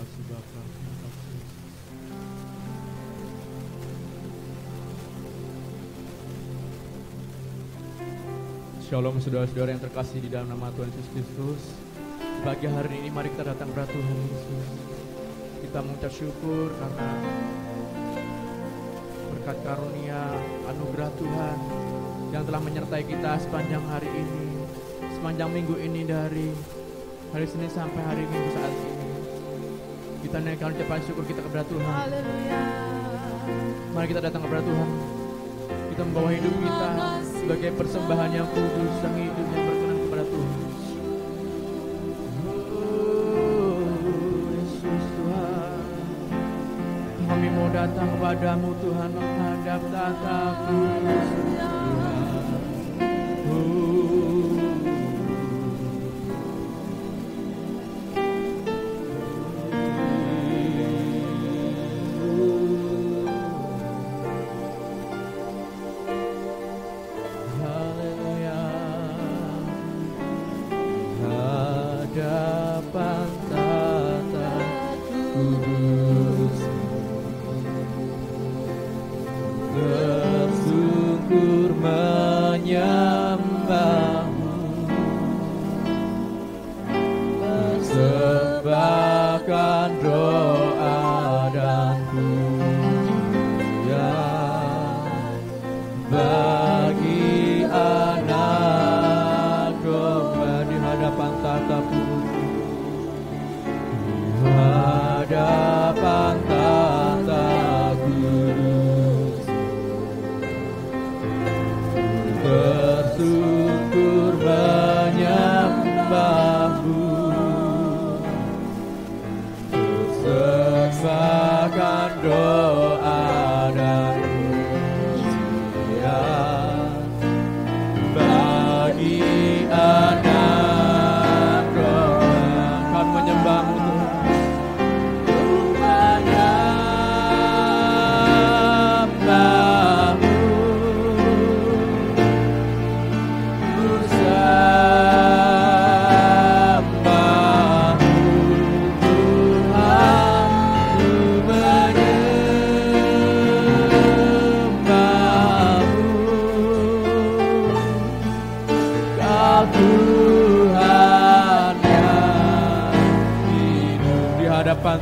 kasih Bapa, terima kasih Yesus. Shalom saudara-saudara yang terkasih di dalam nama Tuhan Yesus Kristus. Pagi hari ini mari kita datang kepada Tuhan Yesus. Kita mengucap syukur karena berkat karunia anugerah Tuhan yang telah menyertai kita sepanjang hari ini, sepanjang minggu ini, dari hari Senin sampai hari Minggu saat ini. Kita naikkan ucapan syukur kita kepada Tuhan. Haleluya. Mari kita datang kepada Tuhan. Kita membawa hidup kita sebagai persembahan yang kudus, yang hidup, yang berkenan kepada Tuhan. Yesus Tuhan, kami mau datang kepadamu Tuhan, menghadap tatamu Tuhan.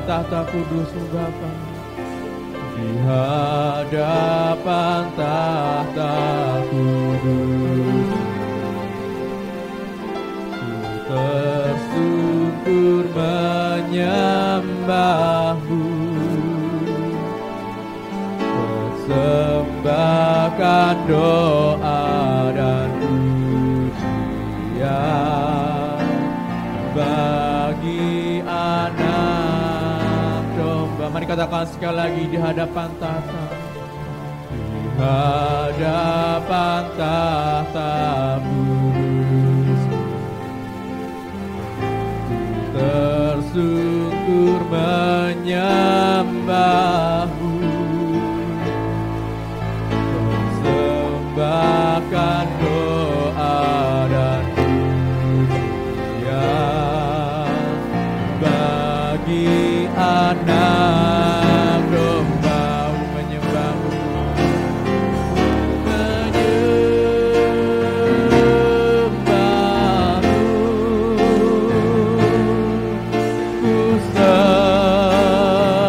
Tahta kudus-Mu Bapa, di hadapan tahta kudus, ku tersungkur menyembah-Mu, persembahkan doa dan pujian bagi anak. Mari katakan sekali lagi, di hadapan tahta, di hadapan tahta kudus, tersungkur menyembah-Mu, persembahkan doa dan pujian bagi anak domba, menyembah-Mu, menyembah-Mu, ku sembah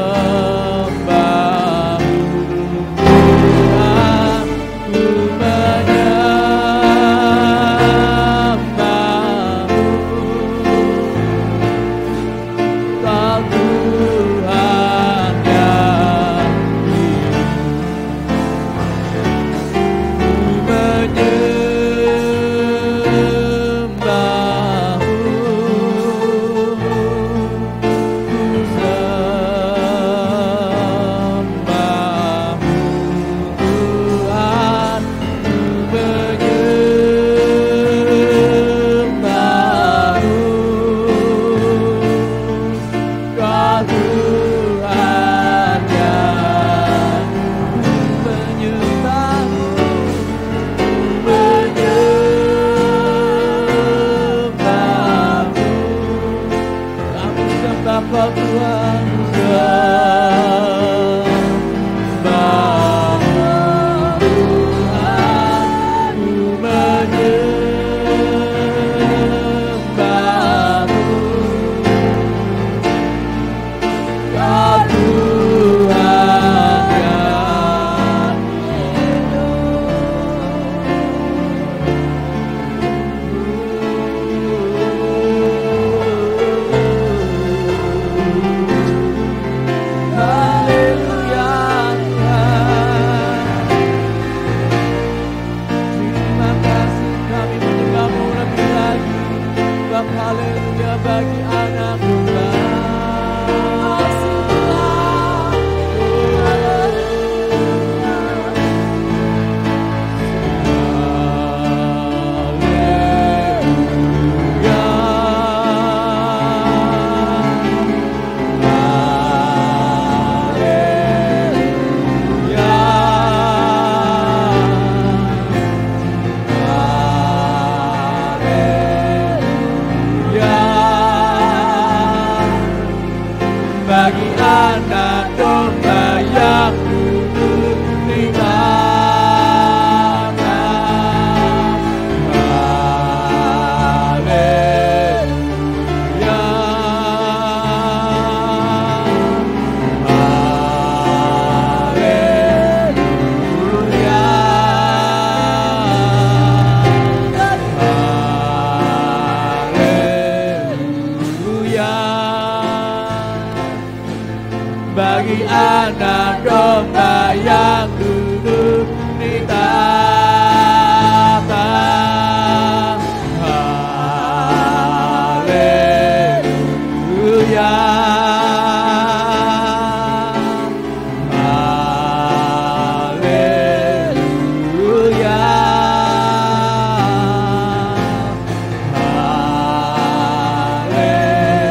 Tuhan, haleluya, bagi anak Tuhan. Bagi anak domba yang duduk di tangan. Haleluya, haleluya, haleluya. Bagi anak domba yang duduk di tahta. Haleluya, haleluya,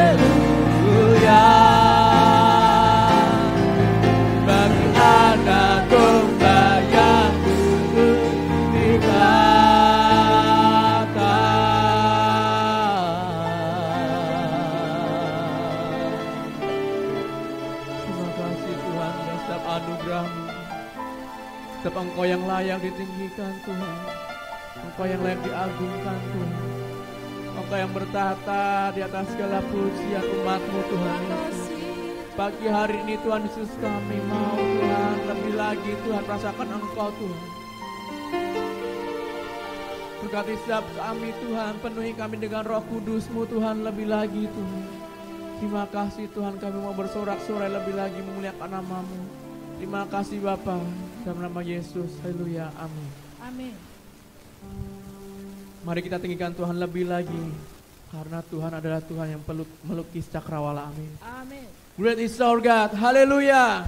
haleluya. Bagi anak domba yang duduk di tahta. Terima kasih Tuhan atas setiap anugerah-Mu. Setiap Engkau yang layak ditinggikan Tuhan, Engkau yang layak diagungkan Tuhan, Engkau yang bertahta di atas segala pujian umat-Mu Tuhan Yesus. Pagi hari ini Tuhan Yesus kami mau Tuhan lebih lagi Tuhan rasakan Engkau Tuhan. Berkati setiap kami Tuhan, penuhi kami dengan Roh Kudus-Mu Tuhan lebih lagi Tuhan. Terima kasih Tuhan, kami mau bersorak-sorai lebih lagi memuliakan nama-Mu. Terima kasih Bapa, dalam nama Yesus, haleluya, amin. Amin. Mari kita tinggikan Tuhan lebih lagi, karena Tuhan adalah Tuhan yang melukis cakrawala, amin. Amin. Great is our God, haleluya.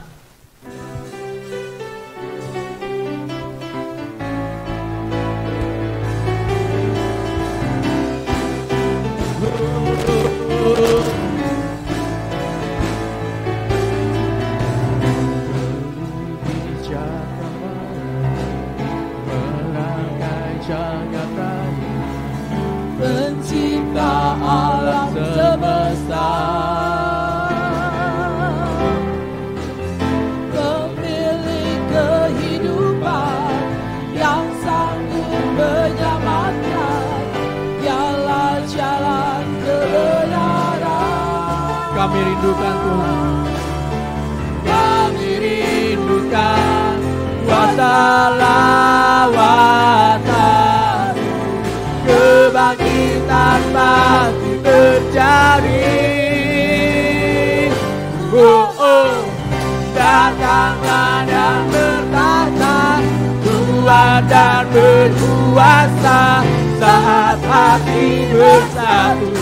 Pencipta alam semesta, pemilik kehidupan yang sanggup menyelamatkan, dialah jalan kebenaran. Kami rindukan Tuhan, kami rindukan kuasa lawatan, kebangkitan pasti terjadi. Datanglah dan bertahta, kuat dan berkuasa, saat hati bersatu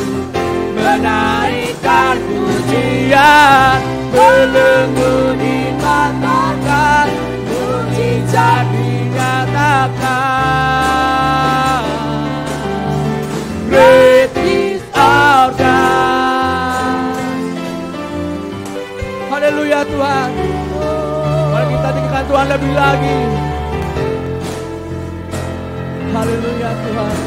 menaikkan pujian, belenggu dimatakan, mujizat dinyatakan. Great is our God. Haleluya Tuhan. Mari kita tinggikan Tuhan lebih lagi. Haleluya Tuhan.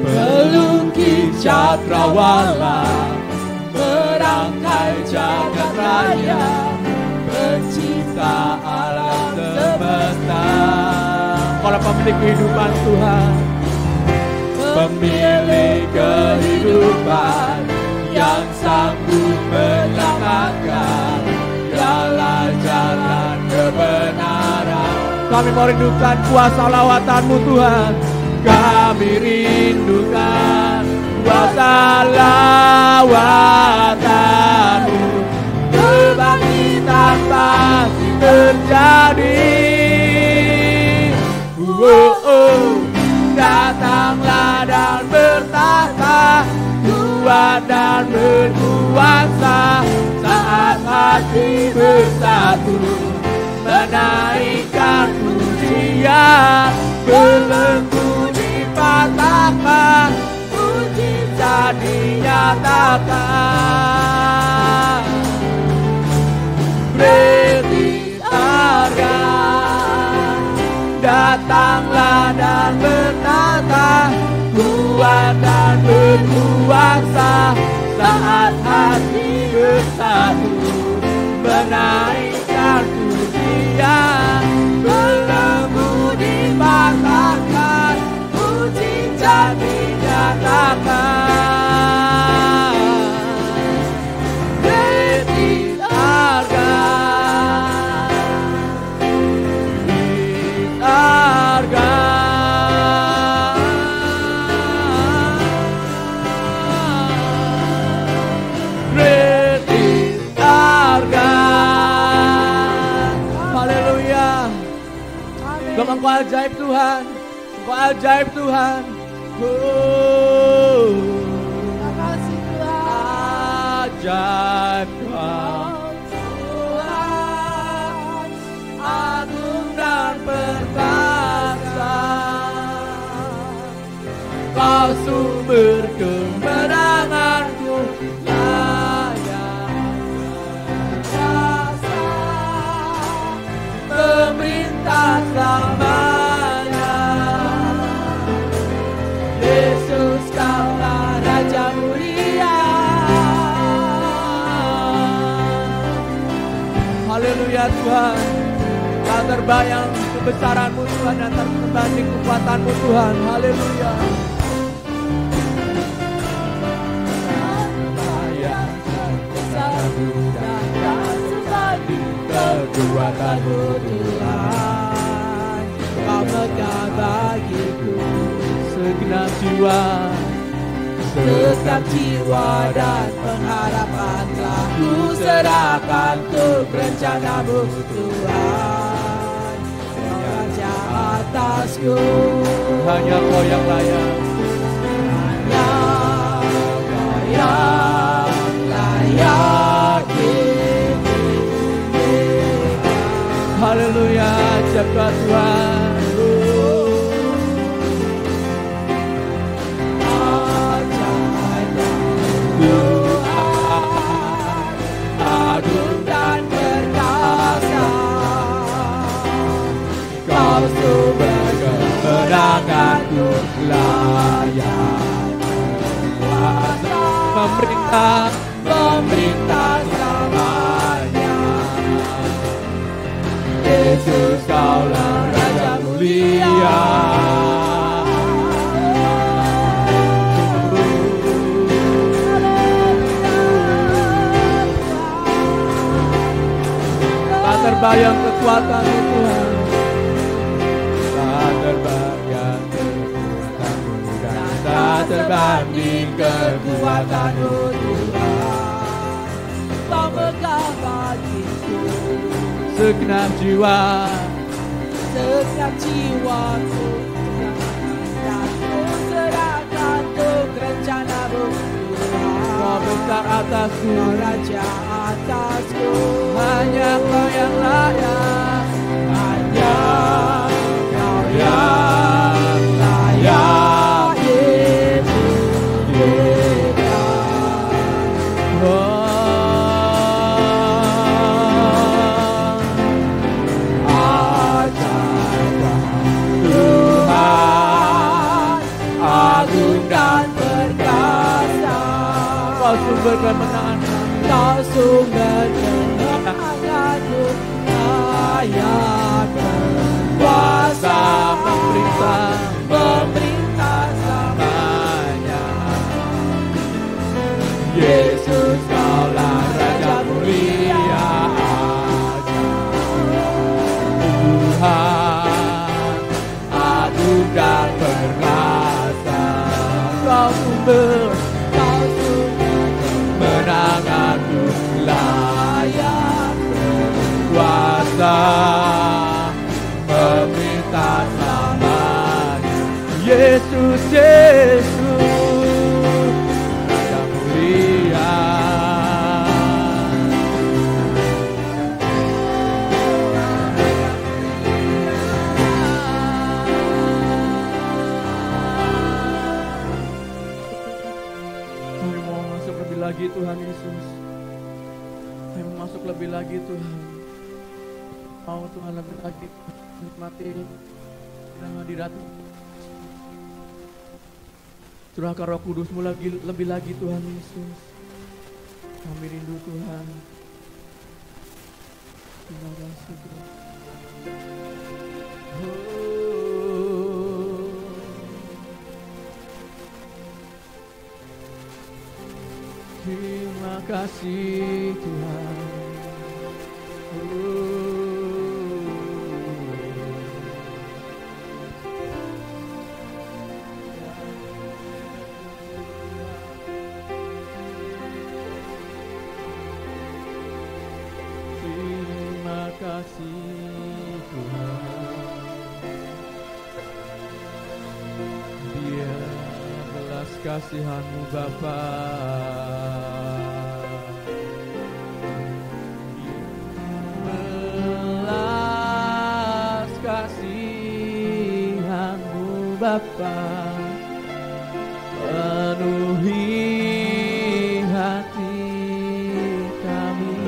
Melukis cakrawala, merangkai jagat raya, pencipta alam semesta. Para pemilik kehidupan Tuhan, pemilik kehidupan yang sanggup menyelamatkan, dialah jalan kebenaran. kami mau rindukan kuasa lawatan-Mu Tuhan. Kami rindukan kuasa lawatan-Mu, kebangkitan pasti terjadi. kuat dan berkuasa. Saat hati bersatu menaikkan pujian, belenggu dipatahkan, mujizat dinyatakan. Bertiarga, datanglah dan bertata, kuat dan berkuasa. Saat hati bersatu menaikkan pujian, belenggu dipatahkan, mujizat dinyatakan. Bertiarga, bertiarga, bertiarga. Haleluya. Engkau ajaib Tuhan, Engkau ajaib Tuhan. Terima kasih Tuhan. Ajaib Tuhan, agung dan perkasa. Kau sumber kemenanganku, layak kuasa, pemerintah selamanya. Yesus, Kaulah Raja mulia. Haleluya Tuhan, tak terbayang kebesaran-Mu Tuhan, dan tak terbanding kekuatan-Mu Tuhan. Haleluya. Terbayang kebesaran-Mu dan tak terbanding kekuatan-Mu Tuhan. Kau megah bagiku segenap jiwa, segenap jiwa dan pengharapan telah ku serahkan untuk rencana-Mu Tuhan. Raja atasku, hanya Kau yang layak, hanya Kau yang layak dipujikan. Haleluya, jaga Tuhan. Agung dan perkasa, Kau sumber kemenanganku, layak kuasa, memerintah selamanya. Yesus, Kaulah Raja mulia. Terbayang kekuatan-Mu Tuhan, tak terbayang kekuatan-Mu, dan tak terbanding kekuatan-Mu Tuhan. Kau megah bagiku segenap jiwa, segenap jiwaku, dan ku serahkan untuk rencana-Mu Tuhan. Kau besar atasku, Kau Raja atasku, hanya Kau yang layak, hanya Kau yang layak dipujikan. Ajaib Tuhan, agung dan perkasa. Kau sumber kemenangan, Kau sumber kemenanganku, layak kuasa, memerintah selamanya. Yesus, Kaulah Raja mulia. Tuhan, agung dan perkasa. Kau sumber kemenanganku, layak kuasa, memerintah selamanya. Yesus, Yesus, Raja mulia. lagi Tuhan Yesus. Kami masuk lebih lagi Tuhan. Mau Tuhan lebih lagi nikmati dalam hadirat-Mu. Curahkan Roh Kudus-Mu lebih lagi Tuhan Yesus. Kami rindu Tuhan. Terima kasih Tuhan. Terima kasih Tuhan. Terima kasih Tuhan. Biar belas kasihan-Mu Bapa. Belas kasihan-Mu Bapa penuhi hati kami.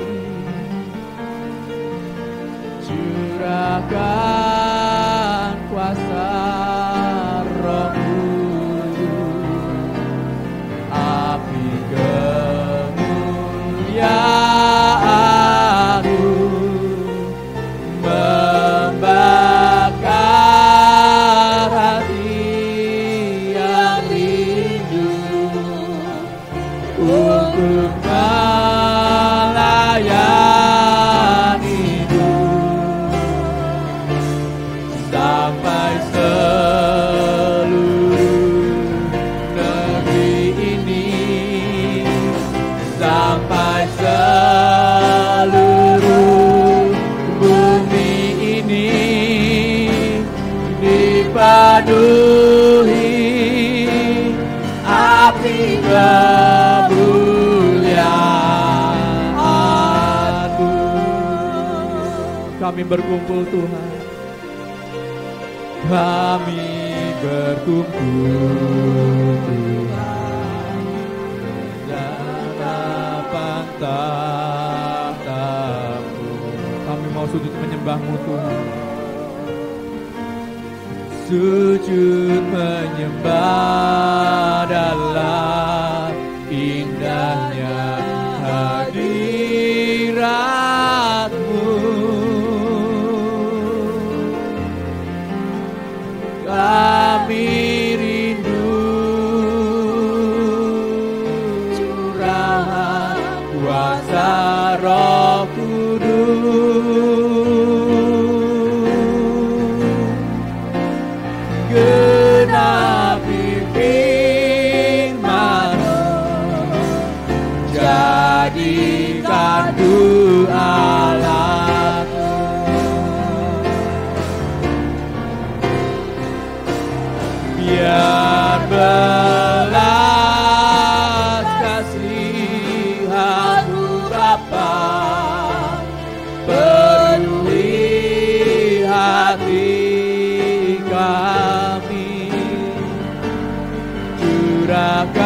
Curahkan kuasa Roh Kudus, api kemuliaan-Mu membakar hati yang rindu untuk melayani-Mu sampai seluruh negeri ini, sampai seluruh bumi ini dipenuhi api kemuliaan-Mu. Kami berkumpul Tuhan. Kami berkumpul Tuhan hadapan tahta-Mu. Kami mau sujud menyembah-Mu Tuhan. Sujud menyembah dalam indahnya hadirat-Mu. Kami rindu curahan kuasa Roh Kudus, genapi firman-Mu, jadikan doa-Mu. Biar belas kasihan-Mu Bapa penuhi hati kami. Curahkan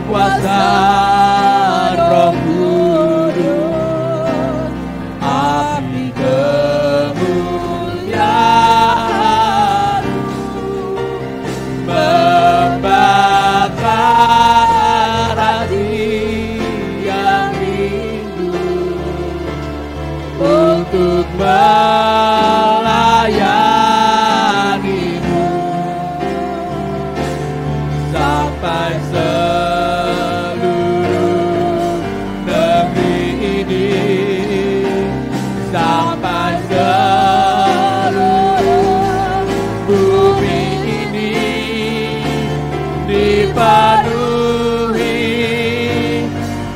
kuasa Roh Kudus, api kemuliaan membakar hati yang rindu untuk melayani-Mu sampai seluruh negeri ini, sampai seluruh bumi ini dipenuhi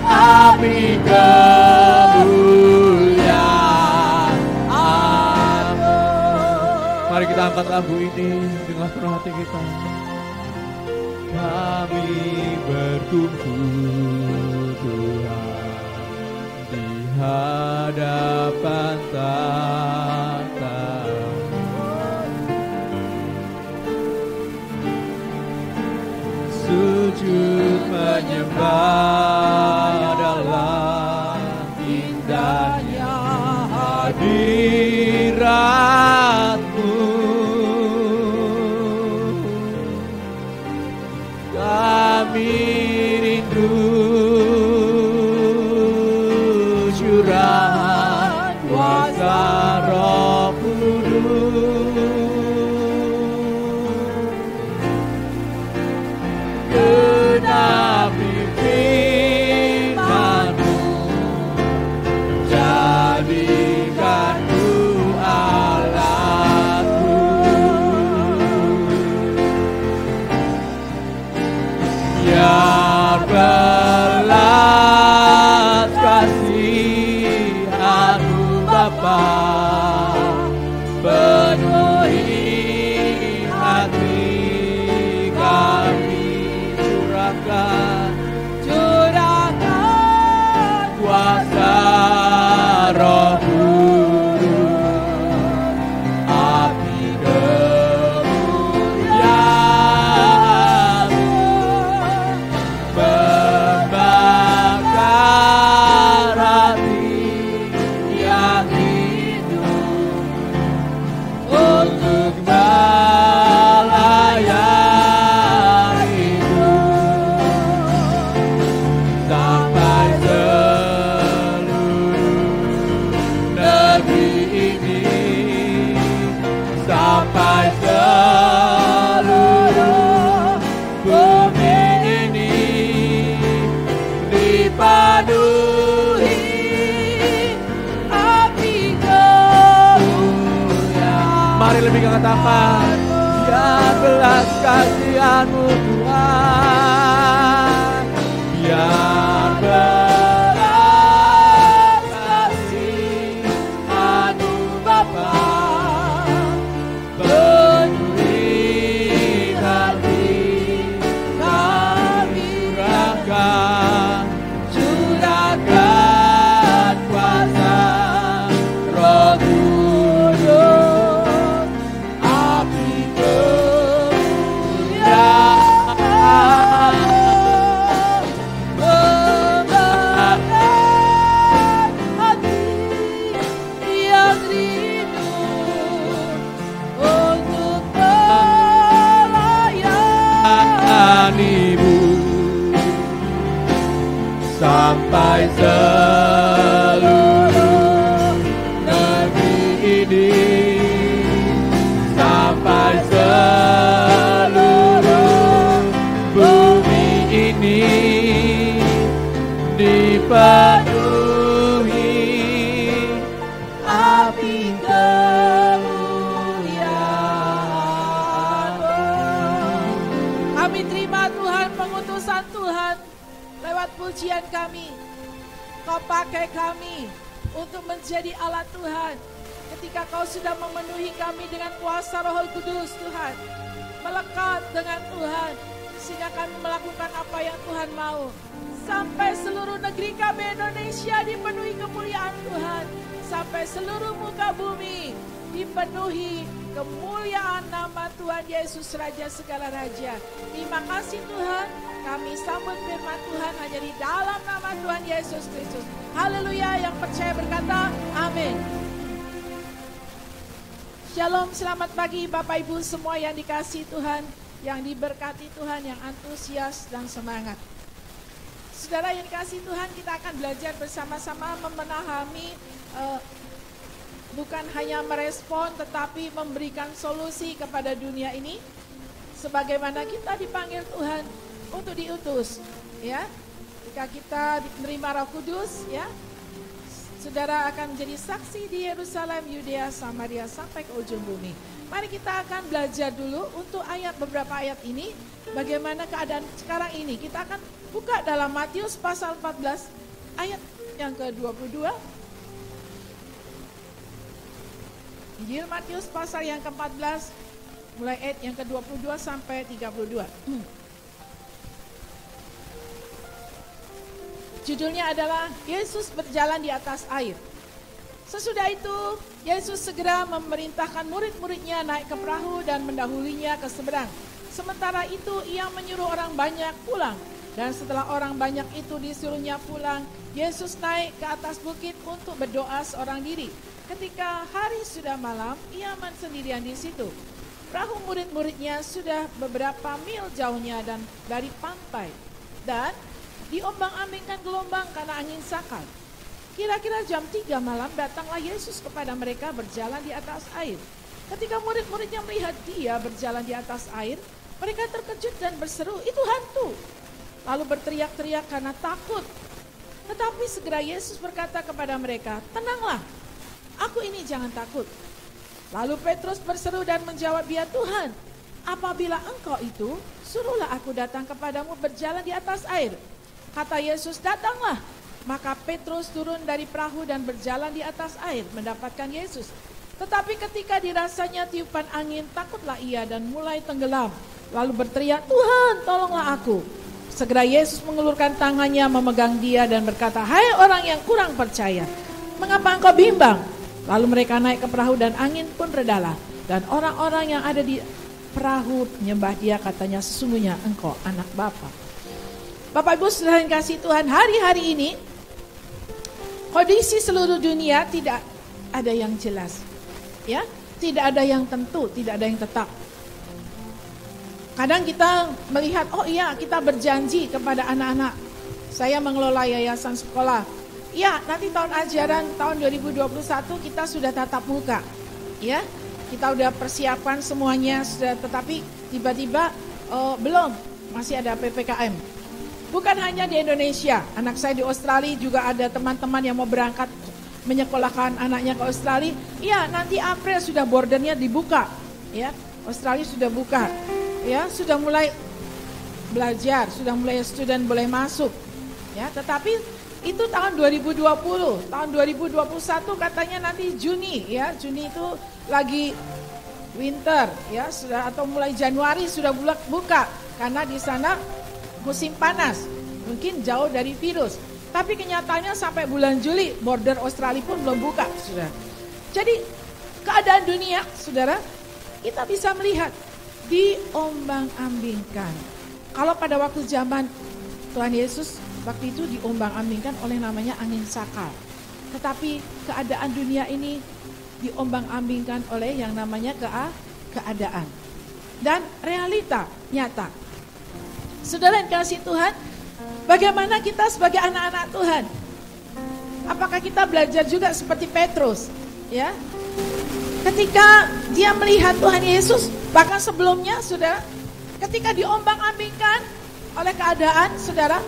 api kemuliaan-Mu. Mari kita angkat lagu ini dengan penuh hati kita. Kami berkumpul Tuhan di hadapan tahta-Mu. sujud menyembah dalam indahnya hadirat-Mu. Kami rindu curahan kuasa Roh Kudus. Genapi firman-Mu, jadikan-Ku alat-Ku. Biar belas kasihan-Mu Bapa, penuhi hati kami. Curahkan kuasa Roh Kudus, api kemuliaan-Mu membakar hati yang hidup untuk melayani-Mu sampai seluruh negeri ini, sampai seluruh bumi ini dipenuhi api kemuliaan. Mari lebih katakan, biar belas kasihan-Mu Tuhan, biar belas kasihan-Mu Bapa, penuhi hati kami. Curahkan kuasa Roh Kudus, api kemuliaan membakar hati yang rindu untuk melayani-Mu sampai seluruh negeri ini, sampai seluruh bumi ini dipenuhi api kemuliaan. Kami terima Tuhan pengutusan Tuhan lewat pujian kami. Kau pakai kami untuk menjadi alat Tuhan. Ketika Kau sudah memenuhi kami dengan kuasa Roh Kudus Tuhan, melekat dengan Tuhan, sehingga kami melakukan apa yang Tuhan mau. Sampai seluruh negeri kami Indonesia dipenuhi kemuliaan Tuhan. Sampai seluruh muka bumi dipenuhi kemuliaan nama Tuhan Yesus Raja segala Raja. Terima kasih Tuhan, kami sambut firman Tuhan hanya di dalam nama Tuhan Yesus Kristus. Haleluya, yang percaya berkata amin. Shalom, selamat pagi Bapak Ibu semua yang dikasihi Tuhan, yang diberkati Tuhan, yang antusias dan semangat. Saudara yang dikasihi Tuhan, kita akan belajar bersama-sama memahami bukan hanya merespon tetapi memberikan solusi kepada dunia ini. Sebagaimana kita dipanggil Tuhan untuk diutus, ya. Jika kita menerima Roh Kudus, ya, saudara akan menjadi saksi di Yerusalem, Yudea, Samaria sampai ke ujung bumi. Mari kita akan belajar dulu untuk beberapa ayat ini, bagaimana keadaan sekarang ini. Kita akan buka dalam Matius pasal 14 ayat yang ke-22. Injil Matius pasal yang ke-14 mulai ayat yang ke-22 sampai 32. Judulnya adalah Yesus berjalan di atas air. Sesudah itu, Yesus segera memerintahkan murid-muridnya naik ke perahu dan mendahulinya ke seberang, Sementara itu ia menyuruh orang banyak pulang. Dan setelah orang banyak itu disuruhnya pulang, Yesus naik ke atas bukit untuk berdoa seorang diri. Ketika hari sudah malam, ia sendirian di situ. Perahu murid-muridnya sudah beberapa mil jauhnya dan dari pantai. Dan diombang-ambingkan gelombang karena angin sakal. Kira-kira jam 3 malam datanglah Yesus kepada mereka berjalan di atas air. Ketika murid-muridnya melihat dia berjalan di atas air, mereka terkejut dan berseru, "Itu hantu!" Lalu berteriak-teriak karena takut. Tetapi segera Yesus berkata kepada mereka, "Tenanglah, aku ini, jangan takut." Lalu Petrus berseru dan menjawab dia, "Tuhan, apabila engkau itu, suruhlah aku datang kepadamu berjalan di atas air." Kata Yesus, "Datanglah." Maka Petrus turun dari perahu dan berjalan di atas air mendapatkan Yesus. Tetapi ketika dirasanya tiupan angin, takutlah ia dan mulai tenggelam. Lalu berteriak, "Tuhan, tolonglah aku." Segera Yesus mengulurkan tangannya memegang dia dan berkata, "Hai orang yang kurang percaya, mengapa engkau bimbang?" Lalu mereka naik ke perahu dan angin pun redalah. Dan orang-orang yang ada di perahu menyembah dia, katanya, "Sesungguhnya engkau anak Bapa." Bapak Ibu saudara yang kasih Tuhan, hari-hari ini kondisi seluruh dunia tidak ada yang jelas. Ya, tidak ada yang tentu, tidak ada yang tetap. Kadang kita melihat, oh iya, kita berjanji kepada anak-anak. Saya mengelola yayasan sekolah. Ya, nanti tahun ajaran tahun 2021 kita sudah tatap muka. Ya, kita udah persiapan semuanya sudah, tetapi tiba-tiba belum, masih ada PPKM. Bukan hanya di Indonesia, anak saya di Australia juga ada teman-teman yang mau berangkat menyekolahkan anaknya ke Australia. Ya, nanti April sudah bordernya dibuka. Ya, Australia sudah buka. Ya, sudah mulai belajar, sudah mulai student boleh masuk. Ya, tetapi itu tahun 2020, tahun 2021 katanya nanti Juni, ya, Juni itu lagi winter, ya, sudah, atau mulai Januari sudah buka karena di sana musim panas, mungkin jauh dari virus. Tapi kenyataannya sampai bulan Juli border Australia pun belum buka, saudara. Jadi keadaan dunia, saudara, kita bisa melihat diombang-ambingkan. Kalau pada waktu zaman Tuhan Yesus, waktu itu diombang-ambingkan oleh namanya angin sakal. Tetapi keadaan dunia ini diombang-ambingkan oleh yang namanya keadaan. Dan realita nyata. Saudara yang kasih Tuhan, bagaimana kita sebagai anak-anak Tuhan? Apakah kita belajar juga seperti Petrus? Ya, ketika dia melihat Tuhan Yesus, bahkan sebelumnya, saudara, ketika diombang-ambingkan oleh keadaan, saudara,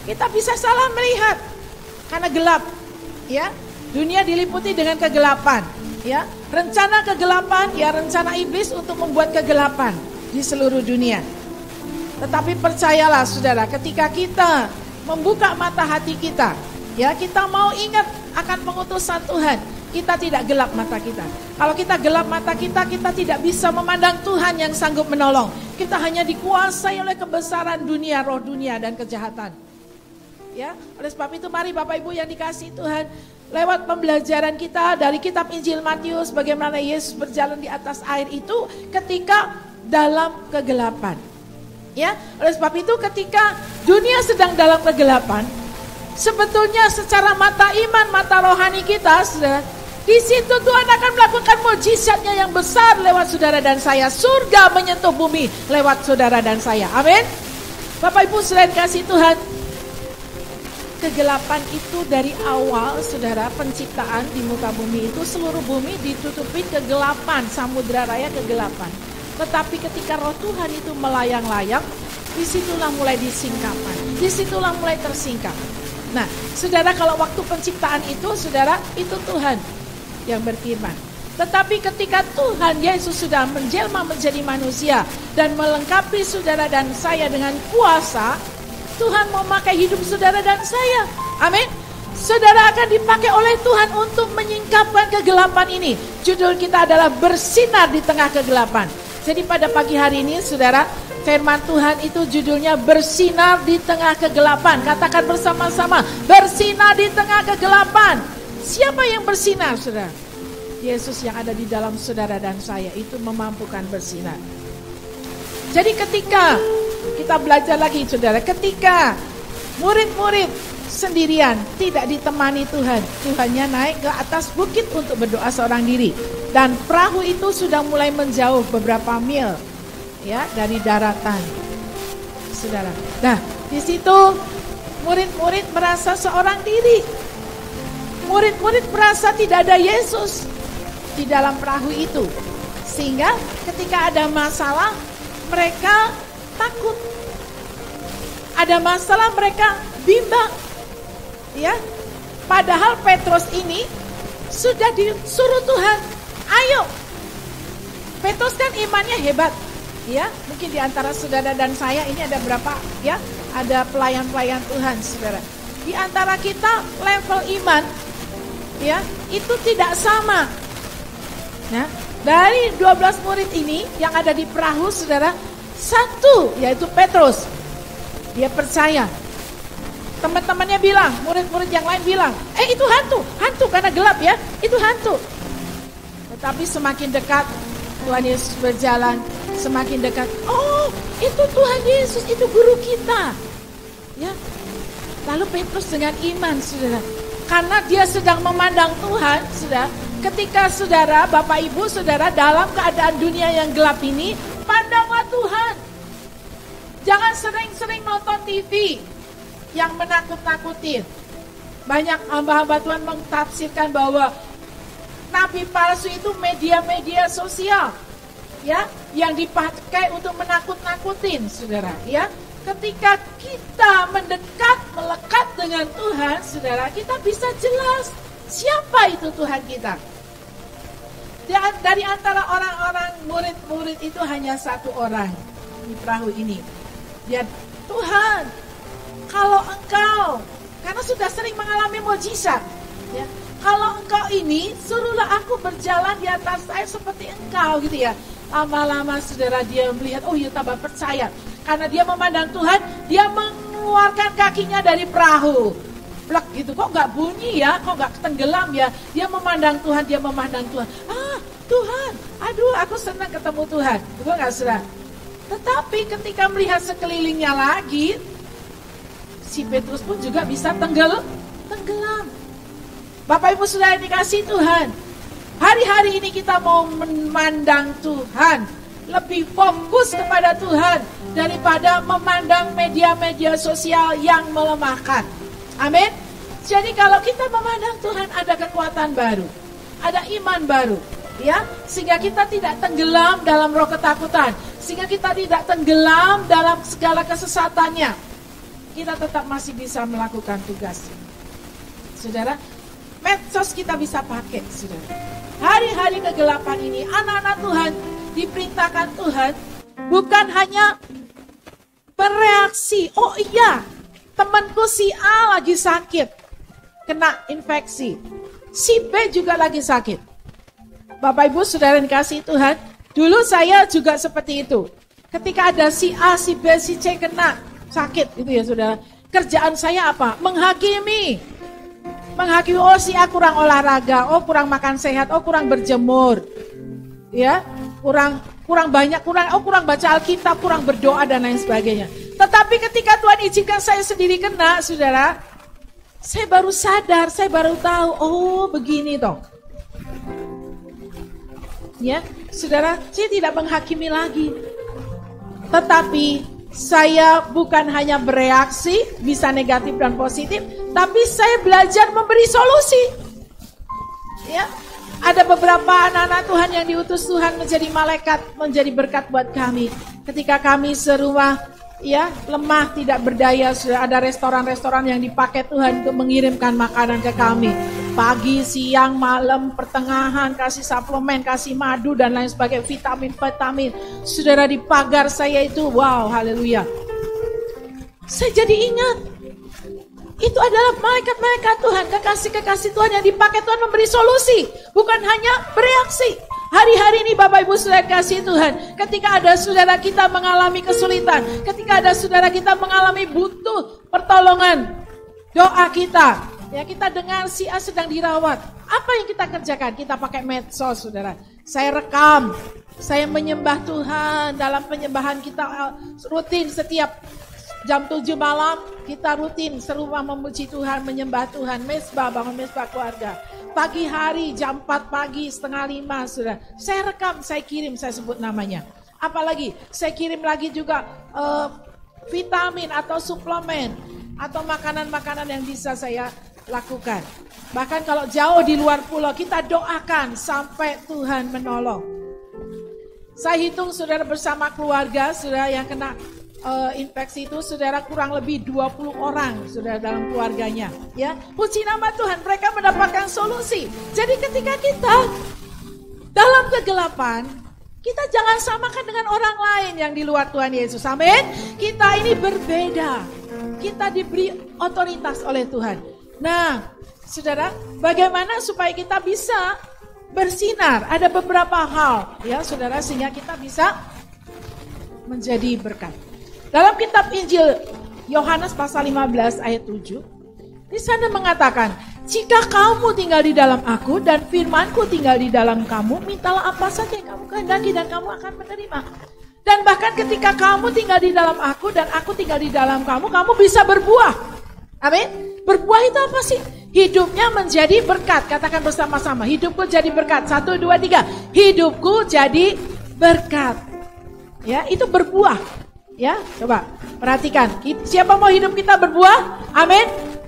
kita bisa salah melihat karena gelap. Ya, dunia diliputi dengan kegelapan. Ya, rencana kegelapan, ya rencana iblis untuk membuat kegelapan di seluruh dunia. Tetapi percayalah, saudara, ketika kita membuka mata hati kita, ya kita mau ingat akan pengutusan Tuhan. Kita tidak gelap mata kita. Kalau kita gelap mata kita, kita tidak bisa memandang Tuhan yang sanggup menolong. Kita hanya dikuasai oleh kebesaran dunia, roh dunia dan kejahatan. Ya, oleh sebab itu mari Bapak Ibu yang dikasihi Tuhan, lewat pembelajaran kita dari kitab Injil Matius, bagaimana Yesus berjalan di atas air itu ketika dalam kegelapan. Ya, oleh sebab itu ketika dunia sedang dalam kegelapan, sebetulnya secara mata iman, mata rohani kita, saudara, di situ Tuhan akan melakukan mujizatnya yang besar lewat saudara dan saya. Surga menyentuh bumi lewat saudara dan saya. Amin. Bapak Ibu saudara kasih Tuhan, kegelapan itu dari awal, saudara, penciptaan di muka bumi itu seluruh bumi ditutupi kegelapan, samudra raya kegelapan. Tetapi ketika roh Tuhan itu melayang-layang, disitulah mulai disingkapkan, disitulah mulai tersingkap. Nah, saudara, kalau waktu penciptaan itu, saudara, itu Tuhan yang berfirman. Tetapi ketika Tuhan Yesus sudah menjelma menjadi manusia dan melengkapi saudara dan saya dengan kuasa, Tuhan mau memakai hidup saudara dan saya. Amin. Saudara akan dipakai oleh Tuhan untuk menyingkapkan kegelapan ini. Judul kita adalah bersinar di tengah kegelapan. Jadi pada pagi hari ini, saudara, firman Tuhan itu judulnya bersinar di tengah kegelapan. Katakan bersama-sama, bersinar di tengah kegelapan. Siapa yang bersinar, saudara? Yesus yang ada di dalam saudara dan saya itu memampukan bersinar. Jadi ketika kita belajar lagi saudara, ketika murid-murid sendirian tidak ditemani Tuhan, Tuhannya naik ke atas bukit untuk berdoa seorang diri. Dan perahu itu sudah mulai menjauh beberapa mil ya dari daratan. Saudara. Nah, di situ murid-murid merasa seorang diri. Murid-murid merasa tidak ada Yesus di dalam perahu itu. Sehingga ketika ada masalah mereka takut. Ada masalah mereka bimbang. Ya. Padahal Petrus ini sudah disuruh Tuhan, ayo. Petrus kan imannya hebat. Ya, mungkin di antara saudara dan saya ini ada berapa ya? Ada pelayan-pelayan Tuhan, saudara. Di antara kita level iman ya, itu tidak sama. Nah, dari 12 murid ini yang ada di perahu, saudara, satu yaitu Petrus. Dia percaya. Teman-temannya bilang, murid-murid yang lain bilang, itu hantu karena gelap ya, itu hantu. Tetapi semakin dekat Tuhan Yesus berjalan, semakin dekat. Oh, itu Tuhan Yesus, itu guru kita. Ya. Lalu Petrus dengan iman, saudara, karena dia sedang memandang Tuhan, saudara. Ketika saudara, Bapak Ibu, saudara dalam keadaan dunia yang gelap ini, pandanglah Tuhan. Jangan sering-sering nonton TV yang menakut-nakutin. Banyak hamba-hamba Tuhan mentafsirkan bahwa nabi palsu itu media-media sosial, ya, yang dipakai untuk menakut-nakutin, saudara. Ya, ketika kita mendekat, melekat dengan Tuhan, saudara, kita bisa jelas siapa itu Tuhan kita. Dari antara orang-orang murid-murid itu hanya satu orang di perahu ini. Dia, Tuhan, kalau Engkau, karena sudah sering mengalami mukjizat, ya, kalau Engkau ini, suruhlah aku berjalan di atas air seperti Engkau, gitu ya. Lama-lama saudara dia melihat, oh ya tambah percaya. Karena dia memandang Tuhan, dia mengeluarkan kakinya dari perahu. Blak gitu, kok gak bunyi ya, kok gak tenggelam ya. Dia memandang Tuhan, dia memandang Tuhan. Tuhan, aduh aku senang ketemu Tuhan. Betul gak saudara? Tetapi ketika melihat sekelilingnya lagi, si Petrus pun juga bisa tenggelam. Bapak Ibu saudara dikasih Tuhan, hari-hari ini kita mau memandang Tuhan, lebih fokus kepada Tuhan daripada memandang media-media sosial yang melemahkan. Amin. Jadi kalau kita memandang Tuhan, ada kekuatan baru, ada iman baru, ya, sehingga kita tidak tenggelam dalam roh ketakutan, sehingga kita tidak tenggelam dalam segala kesesatannya. Kita tetap masih bisa melakukan tugas. Saudara, medsos kita bisa pakai, saudara. Hari-hari kegelapan ini, anak-anak Tuhan diperintahkan Tuhan bukan hanya bereaksi. Oh iya, temanku si A lagi sakit, kena infeksi. Si B juga lagi sakit. Bapak Ibu saudara dikasih Tuhan, dulu saya juga seperti itu. Ketika ada si A, si B, si C kena sakit, gitu ya saudara. Kerjaan saya apa? Menghakimi, oh si A kurang olahraga, oh kurang makan sehat, oh kurang berjemur, ya, kurang banyak, kurang baca Alkitab, kurang berdoa dan lain sebagainya. Tetapi ketika Tuhan izinkan saya sendiri kena, saudara, saya baru sadar, saya baru tahu, oh begini toh. Ya, saudara, saya tidak menghakimi lagi. Tetapi saya bukan hanya bereaksi, bisa negatif dan positif, tapi saya belajar memberi solusi. Ya, ada beberapa anak-anak Tuhan yang diutus Tuhan menjadi malaikat, menjadi berkat buat kami. Ketika kami serumah, ya, lemah, tidak berdaya, sudah ada restoran-restoran yang dipakai Tuhan untuk mengirimkan makanan ke kami. Pagi, siang, malam, pertengahan, kasih suplemen, kasih madu dan lain sebagainya, vitamin. Saudara, di pagar saya itu, wow, haleluya. Saya jadi ingat, itu adalah malaikat-malaikat Tuhan, kekasih-kekasih Tuhan yang dipakai Tuhan memberi solusi, bukan hanya bereaksi. Hari-hari ini Bapak Ibu saudara kasih Tuhan, ketika ada saudara kita mengalami kesulitan, ketika ada saudara kita mengalami butuh pertolongan, doa kita, ya, kita dengar si A sedang dirawat. Apa yang kita kerjakan? Kita pakai medsos, saudara. Saya rekam, saya menyembah Tuhan. Dalam penyembahan kita rutin setiap jam 7 malam, kita rutin serumah memuji Tuhan, menyembah Tuhan, mesbah, bangun mesbah keluarga. Pagi hari jam 4 pagi, 4:30 sudah. Saya rekam, saya kirim, saya sebut namanya. Apalagi saya kirim lagi juga vitamin atau suplemen atau makanan-makanan yang bisa saya lakukan. Bahkan kalau jauh di luar pulau, kita doakan sampai Tuhan menolong. Saya hitung saudara bersama keluarga, saudara yang kena infeksi itu, saudara kurang lebih 20 orang saudara dalam keluarganya. Ya, puji nama Tuhan, mereka mendapatkan solusi. Jadi ketika kita dalam kegelapan, kita jangan samakan dengan orang lain yang di luar Tuhan Yesus. Amin. Kita ini berbeda. Kita diberi otoritas oleh Tuhan. Nah, saudara, bagaimana supaya kita bisa bersinar? Ada beberapa hal, ya, saudara, sehingga kita bisa menjadi berkat. Dalam kitab Injil Yohanes pasal 15 ayat 7, di sana mengatakan, jika kamu tinggal di dalam aku dan firmanku tinggal di dalam kamu, mintalah apa saja yang kamu kehendaki dan kamu akan menerima. Dan bahkan ketika kamu tinggal di dalam aku dan aku tinggal di dalam kamu, kamu bisa berbuah. Amin. Berbuah itu apa sih? Hidupnya menjadi berkat. Katakan bersama-sama, hidupku jadi berkat. 1, 2, 3. Hidupku jadi berkat. Ya, itu berbuah. Ya, coba perhatikan. Siapa mau hidup kita berbuah? Amin.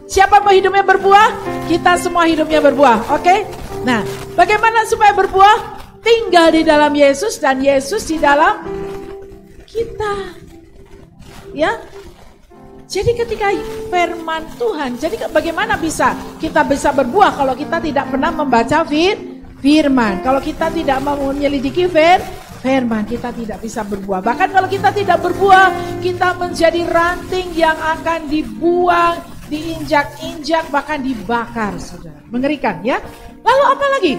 Siapa mau hidupnya berbuah? Kita semua hidupnya berbuah. Oke? Nah, bagaimana supaya berbuah? Tinggal di dalam Yesus dan Yesus di dalam kita. Ya. Jadi ketika firman Tuhan, jadi bagaimana bisa kita bisa berbuah kalau kita tidak pernah membaca firman? Kalau kita tidak mau menyelidiki firman, kita tidak bisa berbuah. Bahkan kalau kita tidak berbuah, kita menjadi ranting yang akan dibuang, diinjak-injak, bahkan dibakar, saudara. Mengerikan, ya. Lalu apa lagi?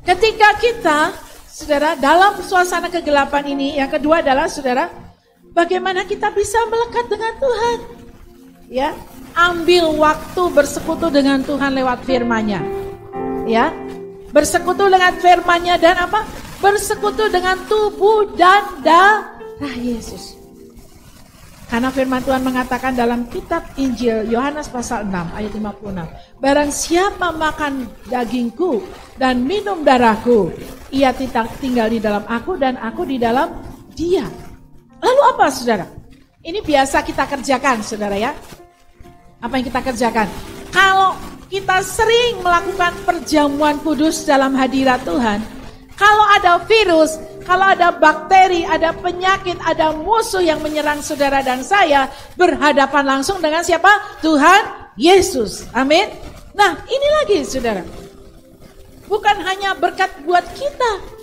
Ketika kita, saudara, dalam suasana kegelapan ini, yang kedua adalah, saudara, bagaimana kita bisa melekat dengan Tuhan? Ya, ambil waktu bersekutu dengan Tuhan lewat firman-Nya. Ya, bersekutu dengan firman-Nya dan apa? Bersekutu dengan tubuh dan darah Yesus. Karena firman Tuhan mengatakan dalam kitab Injil Yohanes pasal 6 ayat 56. Barang siapa makan dagingku dan minum darahku, ia tinggal di dalam aku dan aku di dalam dia. Lalu apa, saudara? Ini biasa kita kerjakan, saudara, ya. Apa yang kita kerjakan? Kalau kita sering melakukan perjamuan kudus dalam hadirat Tuhan, kalau ada virus, kalau ada bakteri, ada penyakit, ada musuh yang menyerang saudara dan saya, berhadapan langsung dengan siapa? Tuhan Yesus. Amin. Nah, ini lagi, saudara. Bukan hanya berkat buat kita.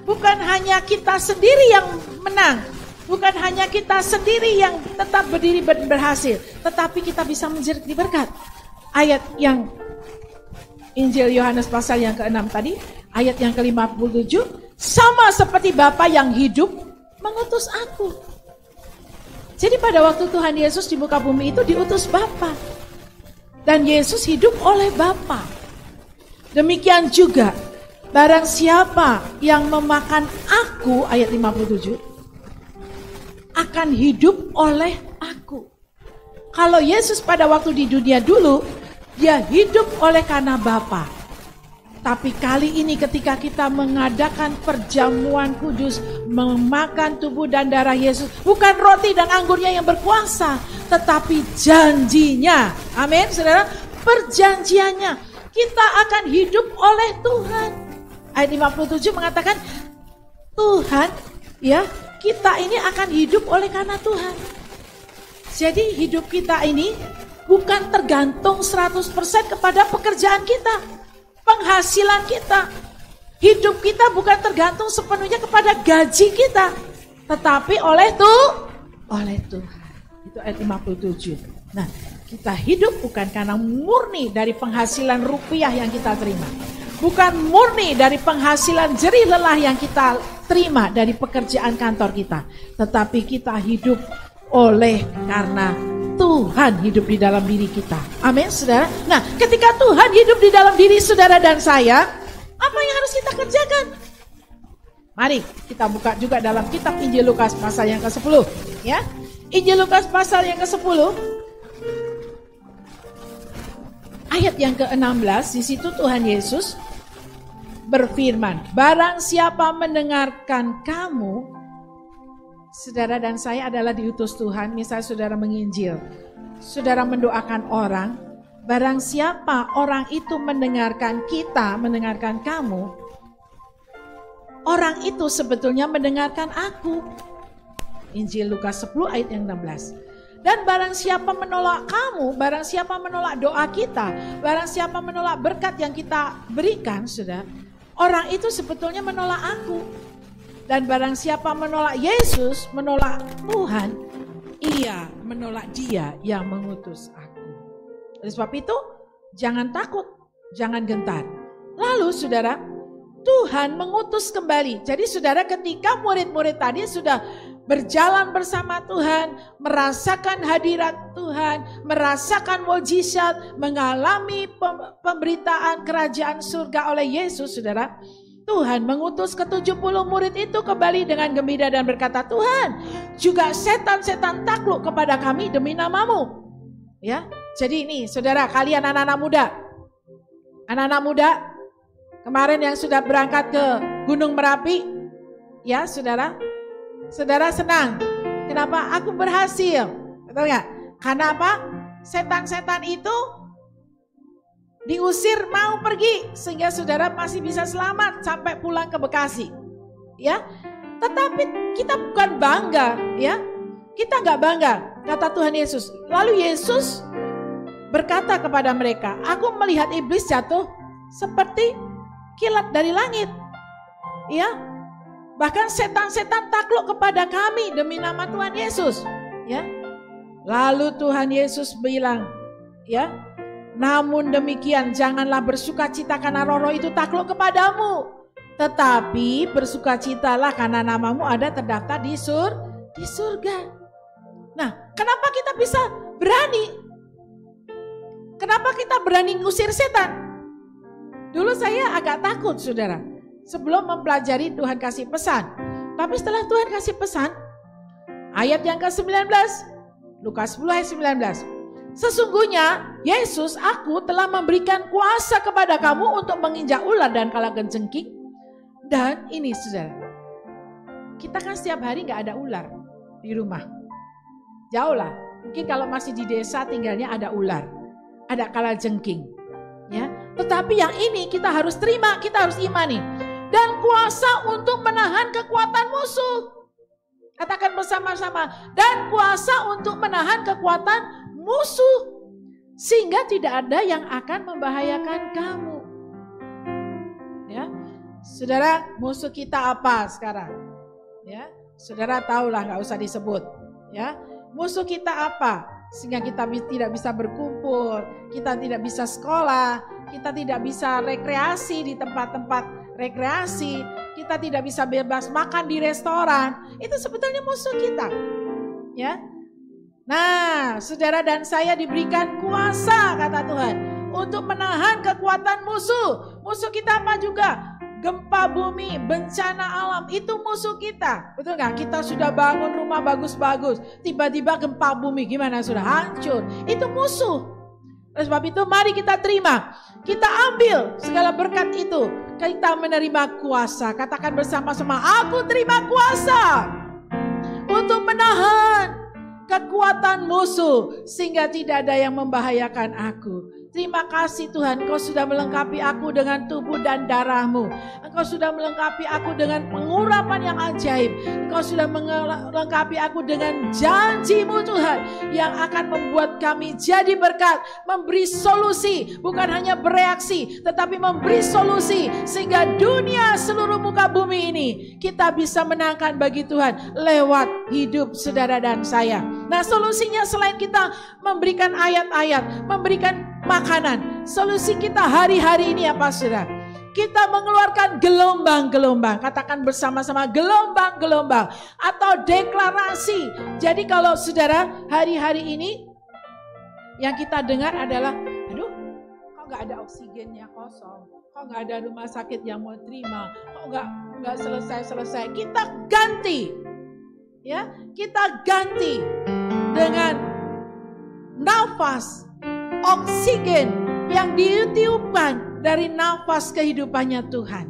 Bukan hanya kita sendiri yang menang. Bukan hanya kita sendiri yang tetap berdiri berhasil. Tetapi kita bisa menjadi berkat. Ayat yang Injil Yohanes pasal yang ke-6 tadi, ayat yang ke-57, sama seperti Bapa yang hidup mengutus aku. Jadi pada waktu Tuhan Yesus di muka bumi itu diutus Bapa. Dan Yesus hidup oleh Bapa. Demikian juga barang siapa yang memakan aku, ayat 57, akan hidup oleh aku. Kalau Yesus pada waktu di dunia dulu, dia hidup oleh karena Bapa. Tapi kali ini ketika kita mengadakan perjamuan kudus, memakan tubuh dan darah Yesus, bukan roti dan anggurnya yang berkuasa, tetapi janjinya. Amin, saudara. Perjanjiannya, kita akan hidup oleh Tuhan. Ayat 57 mengatakan, Tuhan, ya, kita ini akan hidup oleh karena Tuhan. Jadi hidup kita ini bukan tergantung 100% kepada pekerjaan kita, penghasilan kita. Hidup kita bukan tergantung sepenuhnya kepada gaji kita, tetapi oleh Tuhan. Itu ayat 57. Nah, kita hidup bukan karena murni dari penghasilan rupiah yang kita terima. Bukan murni dari penghasilan jerih lelah yang kita terima dari pekerjaan kantor kita. Tetapi kita hidup oleh karena Tuhan hidup di dalam diri kita. Amin, saudara. Nah, ketika Tuhan hidup di dalam diri saudara dan saya, Apa yang harus kita kerjakan? Mari kita buka juga dalam kitab Injil Lukas pasal yang ke-10. Ya, Injil Lukas pasal yang ke-10. Ayat yang ke-16, di situ Tuhan Yesus berfirman, barang siapa mendengarkan kamu, saudara dan saya adalah diutus Tuhan, misalnya saudara menginjil, saudara mendoakan orang, barang siapa orang itu mendengarkan kita, mendengarkan kamu, orang itu sebetulnya mendengarkan aku. Injil Lukas 10 ayat yang 16. Dan barang siapa menolak kamu, barang siapa menolak doa kita, barang siapa menolak berkat yang kita berikan, saudara, orang itu sebetulnya menolak aku. Dan barang siapa menolak Yesus, menolak Tuhan, ia menolak Dia yang mengutus aku. Oleh sebab itu, jangan takut, jangan gentar. Lalu saudara, Tuhan mengutus kembali. Jadi saudara, ketika murid-murid tadi sudah berjalan bersama Tuhan, merasakan hadirat Tuhan, merasakan mukjizat, mengalami pemberitaan kerajaan surga oleh Yesus, saudara, Tuhan mengutus ke-70 murid itu kembali dengan gembira dan berkata, Tuhan, juga setan-setan takluk kepada kami demi namamu. Ya, jadi ini saudara, kalian anak-anak muda, kemarin yang sudah berangkat ke Gunung Merapi, ya saudara, saudara senang. Kenapa? Aku berhasil. Betul nggak? Karena apa? Setan-setan itu diusir mau pergi sehingga saudara masih bisa selamat sampai pulang ke Bekasi. Ya. Tetapi kita bukan bangga, ya. Kita nggak bangga, kata Tuhan Yesus. Lalu Yesus berkata kepada mereka, aku melihat iblis jatuh seperti kilat dari langit. Ya. Bahkan setan-setan takluk kepada kami demi nama Tuhan Yesus. Ya. Lalu Tuhan Yesus bilang, ya, namun demikian janganlah bersukacita karena roh-roh itu takluk kepadamu. Tetapi bersukacitalah karena namamu ada terdaftar di surga. Nah, kenapa kita bisa berani? Kenapa kita berani ngusir setan? Dulu saya agak takut, saudara. Sebelum mempelajari Tuhan kasih pesan. Tapi setelah Tuhan kasih pesan, ayat yang ke-19, Lukas 10 ayat 19. Sesungguhnya Yesus, aku telah memberikan kuasa kepada kamu untuk menginjak ular dan kalajengking. Dan ini saudara, kita kan setiap hari gak ada ular di rumah. Jauh lah, mungkin kalau masih di desa tinggalnya ada ular, ada kalajengking. Ya, tetapi yang ini kita harus terima, kita harus imani. Dan kuasa untuk menahan kekuatan musuh. Katakan bersama-sama, dan kuasa untuk menahan kekuatan musuh. Sehingga tidak ada yang akan membahayakan kamu. Ya, saudara, musuh kita apa sekarang? Ya, saudara tahulah, nggak usah disebut. Ya, musuh kita apa? Sehingga kita tidak bisa berkumpul, kita tidak bisa sekolah, kita tidak bisa rekreasi di tempat-tempat rekreasi, kita tidak bisa bebas makan di restoran. Itu sebetulnya musuh kita. Ya. Nah, saudara dan saya diberikan kuasa, kata Tuhan, untuk menahan kekuatan musuh. Musuh kita apa juga? Gempa bumi, bencana alam, itu musuh kita. Betul nggak? Kita sudah bangun rumah bagus-bagus, tiba-tiba gempa bumi, gimana sudah hancur? Itu musuh. Oleh sebab itu mari kita terima, kita ambil segala berkat itu, kita menerima kuasa. Katakan bersama-sama, aku terima kuasa untuk menahan kekuatan musuh sehingga tidak ada yang membahayakan aku. Terima kasih Tuhan, Engkau sudah melengkapi aku dengan tubuh dan darah-Mu. Engkau sudah melengkapi aku dengan pengurapan yang ajaib. Engkau sudah melengkapi aku dengan janji-Mu Tuhan, yang akan membuat kami jadi berkat, memberi solusi, bukan hanya bereaksi, tetapi memberi solusi, sehingga dunia seluruh muka bumi ini kita bisa menangkan bagi Tuhan lewat hidup saudara dan saya. Nah, solusinya selain kita memberikan ayat-ayat, memberikan makanan, solusi kita hari-hari ini apa saudara? Kita mengeluarkan gelombang-gelombang. Katakan bersama-sama, gelombang-gelombang atau deklarasi. Jadi kalau saudara hari-hari ini yang kita dengar adalah, aduh kok nggak ada oksigennya kosong, kok nggak ada rumah sakit yang mau terima, kok nggak selesai. Kita ganti, ya, kita ganti dengan nafas oksigen yang ditiupkan dari nafas kehidupannya Tuhan.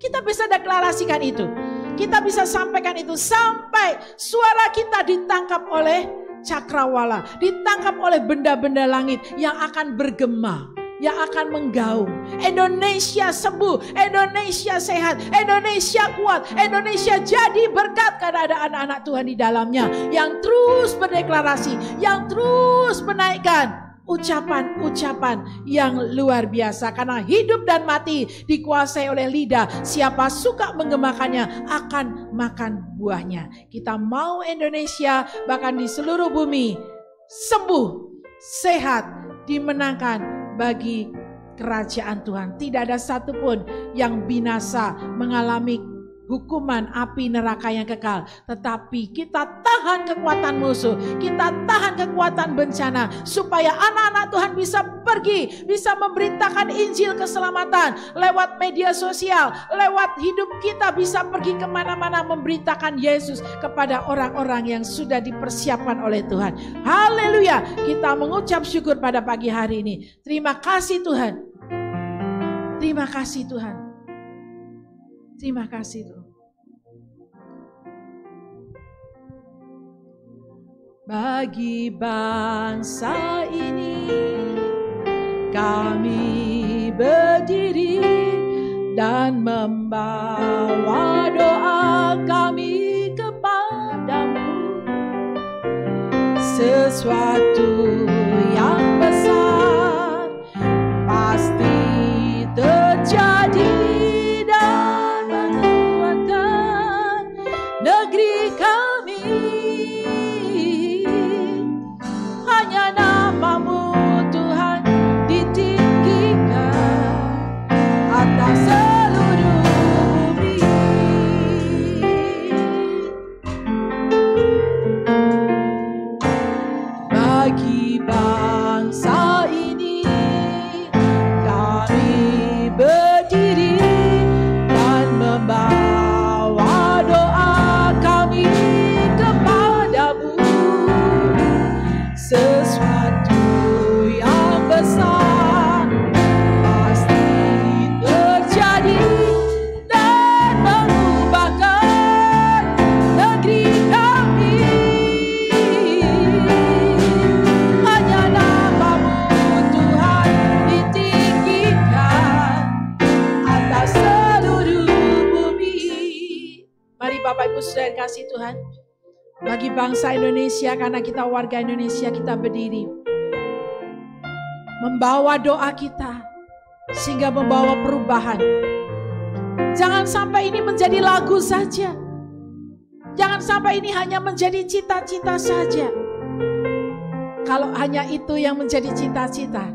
Kita bisa deklarasikan itu. Kita bisa sampaikan itu sampai suara kita ditangkap oleh cakrawala, ditangkap oleh benda-benda langit yang akan bergema, yang akan menggaung. Indonesia sembuh, Indonesia sehat, Indonesia kuat, Indonesia jadi berkat karena ada anak-anak Tuhan di dalamnya yang terus berdeklarasi, yang terus menaikkan ucapan-ucapan yang luar biasa. Karena hidup dan mati dikuasai oleh lidah. Siapa suka menggemakannya akan makan buahnya. Kita mau Indonesia bahkan di seluruh bumi sembuh, sehat, dimenangkan bagi kerajaan Tuhan. Tidak ada satupun yang binasa mengalami hukuman api neraka yang kekal. Tetapi kita tahan kekuatan musuh, kita tahan kekuatan bencana, supaya anak-anak Tuhan bisa pergi, bisa memberitakan Injil keselamatan lewat media sosial, lewat hidup kita bisa pergi kemana-mana memberitakan Yesus kepada orang-orang yang sudah dipersiapkan oleh Tuhan. Haleluya, kita mengucap syukur pada pagi hari ini. Terima kasih Tuhan. Terima kasih Tuhan. Terima kasih Tuhan. Bagi bangsa ini kami berdiri dan membawa doa kami kepadamu. Sesuatu yang besar pasti terjadi dan menguatkan negeri kami. Hanya namamu Tuhan ditinggikan atas seluruh bumi. Bagi bangsa ini kami berdiri dan membawa doa kami kepadamu. Sesuatu yang besar pasti terjadi dan mengubahkan negeri kami. Hanya namamu Tuhan ditinggikan atas seluruh bumi. Mari Bapak Ibu Saudara kasih Tuhan, bagi bangsa Indonesia, karena kita warga Indonesia, kita berdiri membawa doa kita sehingga membawa perubahan. Jangan sampai ini menjadi lagu saja. Jangan sampai ini hanya menjadi cita-cita saja. Kalau hanya itu yang menjadi cita-cita,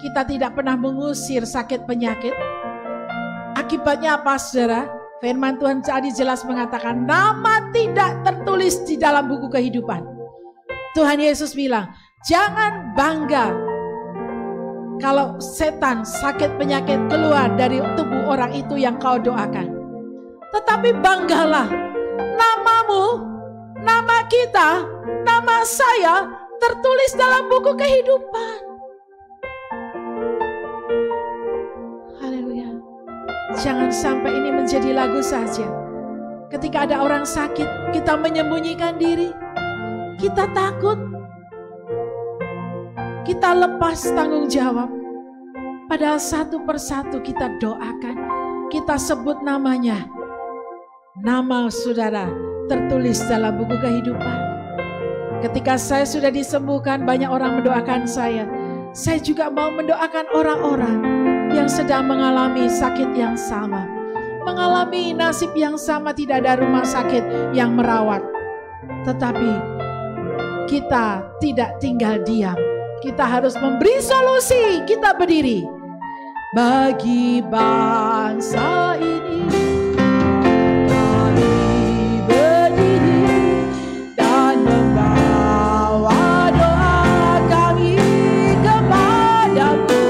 kita tidak pernah mengusir sakit penyakit. Akibatnya apa saudara? Firman Tuhan tadi jelas mengatakan nama tidak tertulis di dalam buku kehidupan. Tuhan Yesus bilang, jangan bangga kalau setan sakit penyakit keluar dari tubuh orang itu yang kau doakan. Tetapi banggalah, namamu, nama kita, nama saya tertulis dalam buku kehidupan. Haleluya. Jangan sampai ini menjadi lagu saja. Ketika ada orang sakit, kita menyembunyikan diri. Kita takut. Kita lepas tanggung jawab. Padahal satu persatu kita doakan. Kita sebut namanya. Nama saudara tertulis dalam buku kehidupan. Ketika saya sudah disembuhkan, banyak orang mendoakan saya. Saya juga mau mendoakan orang-orang yang sedang mengalami sakit yang sama. Mengalami nasib yang sama, tidak ada rumah sakit yang merawat. Tetapi kita tidak tinggal diam. Kita harus memberi solusi. Kita berdiri. Bagi bangsa ini kami berdiri dan membawa doa kami kepadamu.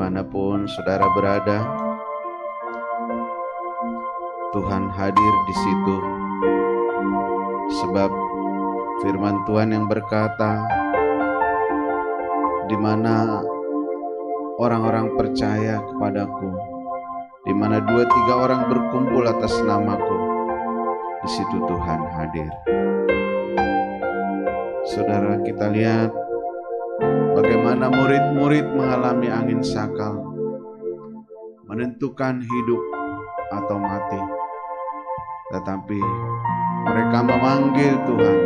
dimanapun saudara berada, Tuhan hadir di situ. Sebab firman Tuhan yang berkata, di mana orang-orang percaya kepadaku, di mana 2-3 orang berkumpul atas namaku, di situ Tuhan hadir. Saudara, kita lihat bagaimana murid-murid mengalami angin sakal, menentukan hidup atau mati. Tetapi mereka memanggil Tuhan,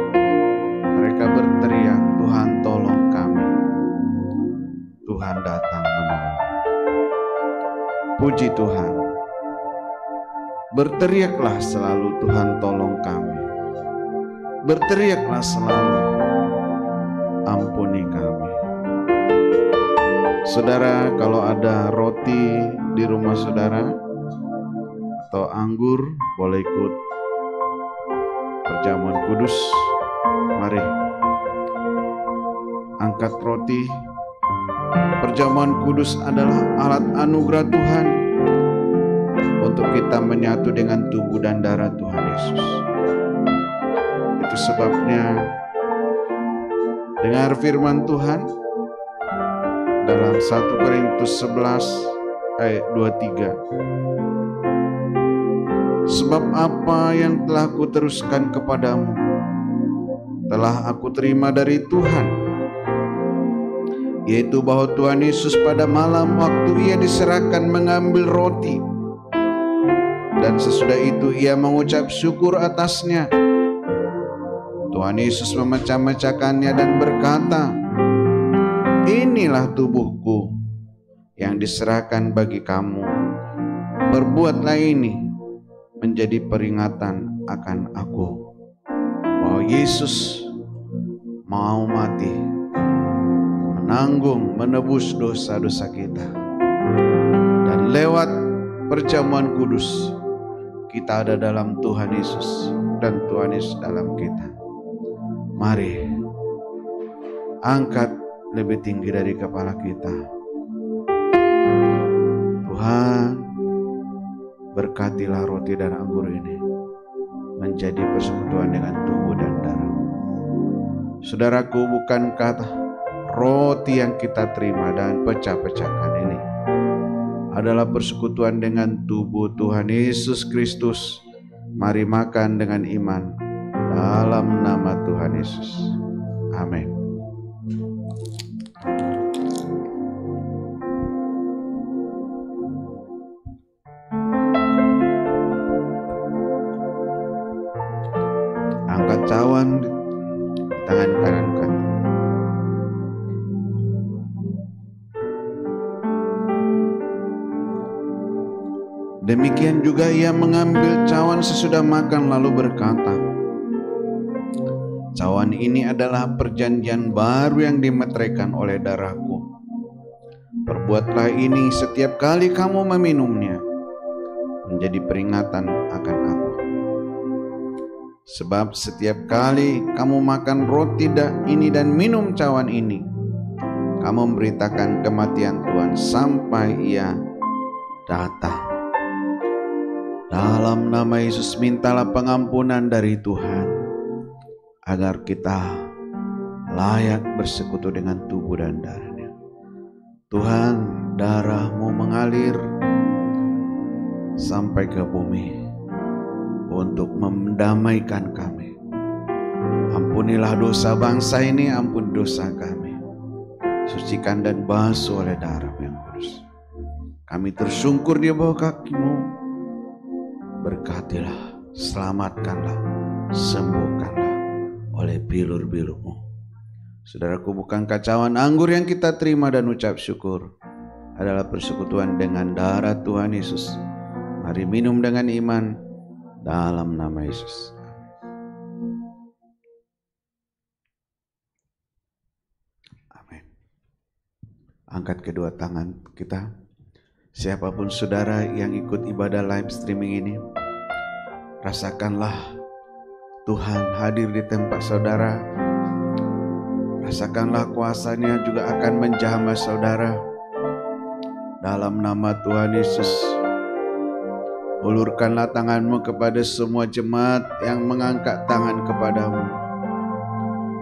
mereka berteriak, Tuhan tolong kami. Tuhan datang menolong. Puji Tuhan. Berteriaklah selalu, Tuhan tolong kami. Berteriaklah selalu, ampuni kami. Saudara, kalau ada roti di rumah saudara atau anggur, boleh ikut perjamuan kudus. Mari angkat roti. Perjamuan kudus adalah alat anugerah Tuhan untuk kita menyatu dengan tubuh dan darah Tuhan Yesus. Itu sebabnya dengar firman Tuhan dalam 1 Korintus 11 ayat 23. Sebab apa yang telah kuteruskan kepadamu telah aku terima dari Tuhan, yaitu bahwa Tuhan Yesus pada malam waktu ia diserahkan mengambil roti, dan sesudah itu ia mengucap syukur atasnya. Tuhan Yesus memecah-mecahkannya dan berkata, inilah tubuhku yang diserahkan bagi kamu. Perbuatlah ini menjadi peringatan akan aku. Bahwa Yesus mau mati, menanggung, menebus dosa-dosa kita. Dan lewat perjamuan kudus, kita ada dalam Tuhan Yesus dan Tuhan Yesus dalam kita. Mari angkat lebih tinggi dari kepala kita. Tuhan, berkatilah roti dan anggur ini menjadi persekutuan dengan tubuh dan darah. Saudaraku, bukan kata roti yang kita terima dan pecah-pecahkan ini adalah persekutuan dengan tubuh Tuhan Yesus Kristus. Mari makan dengan iman dalam nama Tuhan Yesus. Amin. Angkat cawan di tangan kanan kan. Demikian juga ia mengambil cawan sesudah makan lalu berkata, cawan ini adalah perjanjian baru yang dimeteraikan oleh darahku. Perbuatlah ini setiap kali kamu meminumnya, menjadi peringatan akan aku. Sebab setiap kali kamu makan roti ini dan minum cawan ini, kamu memberitakan kematian Tuhan sampai ia datang. Dalam nama Yesus mintalah pengampunan dari Tuhan, agar kita layak bersekutu dengan tubuh dan darahnya. Tuhan, darah-Mu mengalir sampai ke bumi untuk mendamaikan kami. Ampunilah dosa bangsa ini, ampun dosa kami. Sucikan dan basuh oleh darah yang kudus. Kami tersungkur di bawah kaki-Mu. Berkatilah, selamatkanlah, sembuhkanlah oleh bilur-bilur-Mu. Saudaraku, bukan kacauan anggur yang kita terima dan ucap syukur adalah persekutuan dengan darah Tuhan Yesus. Mari minum dengan iman dalam nama Yesus. Amin. Angkat kedua tangan kita. Siapapun saudara yang ikut ibadah live streaming ini, rasakanlah Tuhan hadir di tempat saudara. Rasakanlah kuasa-Nya juga akan menjamah saudara. Dalam nama Tuhan Yesus, ulurkanlah tangan-Mu kepada semua jemaat yang mengangkat tangan kepadamu.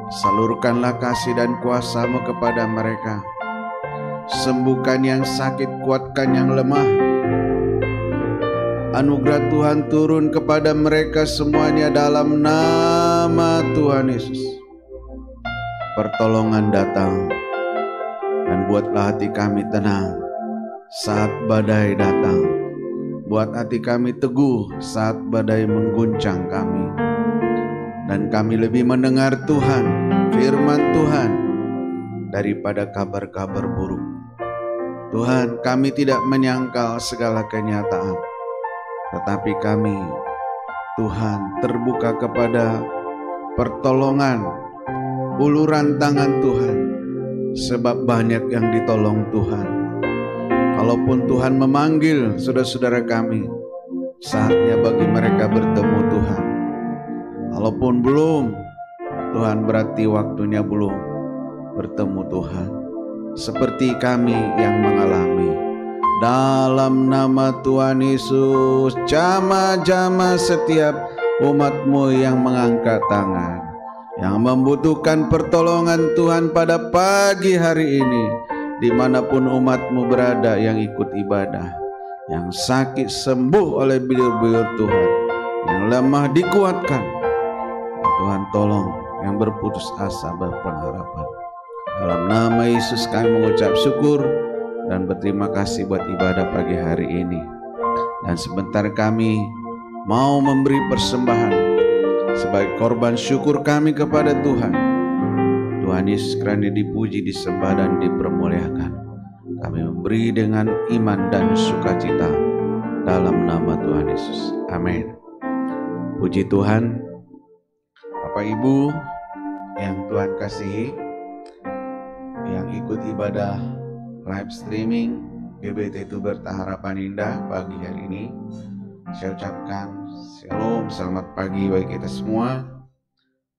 Salurkanlah kasih dan kuasa-Mu kepada mereka. Sembuhkan yang sakit, kuatkan yang lemah. Anugerah Tuhan turun kepada mereka semuanya dalam nama Tuhan Yesus. Pertolongan datang, dan buatlah hati kami tenang saat badai datang. Buat hati kami teguh saat badai mengguncang kami. Dan kami lebih mendengar Tuhan, firman Tuhan, daripada kabar-kabar buruk. Tuhan, kami tidak menyangkal segala kenyataan, tetapi kami, Tuhan, terbuka kepada pertolongan, uluran tangan Tuhan, sebab banyak yang ditolong Tuhan. Kalaupun Tuhan memanggil saudara-saudara kami, saatnya bagi mereka bertemu Tuhan. Kalaupun belum, Tuhan berarti waktunya belum bertemu Tuhan. Seperti kami yang mengalami. Dalam nama Tuhan Yesus, jamah-jamah setiap umat-Mu yang mengangkat tangan, yang membutuhkan pertolongan Tuhan pada pagi hari ini, dimanapun umat-Mu berada yang ikut ibadah, yang sakit sembuh oleh bilur-bilur Tuhan, yang lemah dikuatkan. Tuhan tolong yang berputus asa berpengharapan. Dalam nama Yesus kami mengucap syukur dan berterima kasih buat ibadah pagi hari ini. Dan sebentar kami mau memberi persembahan sebagai korban syukur kami kepada Tuhan. Tuhan Yesus kerana dipuji, disembah dan dipermuliakan. Kami memberi dengan iman dan sukacita dalam nama Tuhan Yesus. Amin. Puji Tuhan. Bapak Ibu yang Tuhan kasihi, yang ikut ibadah live streaming GBT Tuberta Harapan Indah pagi hari ini, saya ucapkan shalom, selamat pagi bagi kita semua.